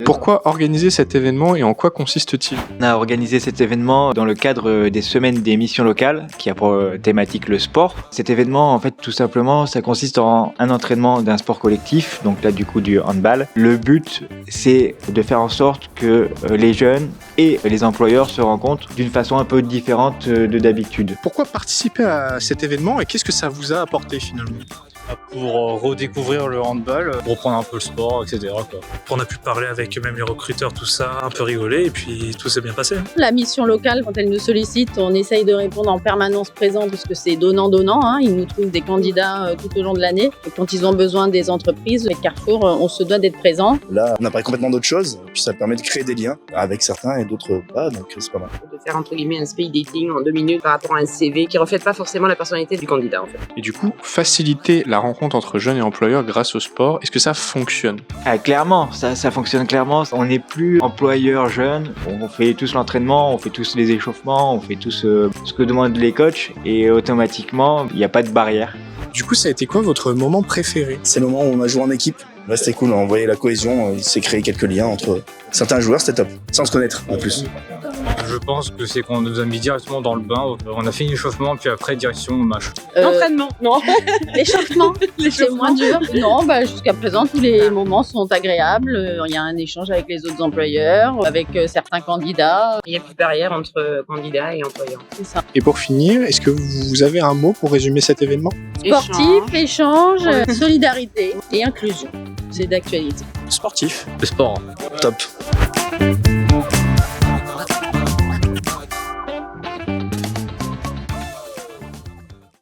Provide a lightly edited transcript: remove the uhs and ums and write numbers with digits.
Pourquoi organiser cet événement et en quoi consiste-t-il? On a organisé cet événement dans le cadre des semaines des missions locales qui a pour thématique le sport. Cet événement, en fait, tout simplement, ça consiste en un entraînement d'un sport collectif, donc là du coup du handball. Le but, c'est de faire en sorte que les jeunes et les employeurs se rencontrent d'une façon un peu différente de d'habitude. Pourquoi participer à cet événement et qu'est-ce que ça vous a apporté finalement? Pour redécouvrir le handball, reprendre un peu le sport, etc. quoi. On a pu parler avec même les recruteurs, tout ça, un peu rigoler et puis tout s'est bien passé. La mission locale, quand elle nous sollicite, on essaye de répondre en permanence présent parce que c'est donnant-donnant. Ils nous trouvent des candidats tout au long de l'année. Et quand ils ont besoin des entreprises, avec Carrefour, on se doit d'être présent. Là, on apparaît complètement d'autres choses. Puis ça permet de créer des liens avec certains et d'autres pas, donc c'est pas mal. De faire entre guillemets un speed dating en 2 minutes par rapport à un CV qui reflète pas forcément la personnalité du candidat en fait. Et du coup, faciliter la rencontre entre jeunes et employeurs grâce au sport, est-ce que ça fonctionne? Clairement, ça fonctionne clairement. On n'est plus employeur jeune, on fait tous l'entraînement, on fait tous les échauffements, on fait tous ce que demandent les coachs et automatiquement, il n'y a pas de barrière. Du coup, ça a été quoi votre moment préféré? C'est le moment où on a joué en équipe. Là, c'était cool, on voyait la cohésion, il s'est créé quelques liens entre certains joueurs, c'était top, sans se connaître en plus. Je pense que c'est qu'on nous a mis directement dans le bain. On a fait l'échauffement, puis après direction match. L'entraînement, non. L'échauffement, c'est moins dur. Non, jusqu'à présent, tous les moments sont agréables. Il y a un échange avec les autres employeurs, avec certains candidats. Il n'y a plus de barrière entre candidats et employeurs. C'est ça. Et pour finir, est-ce que vous avez un mot pour résumer cet événement? Sportif, échange, solidarité et inclusion. C'est d'actualité. Sportif. Le sport. Top.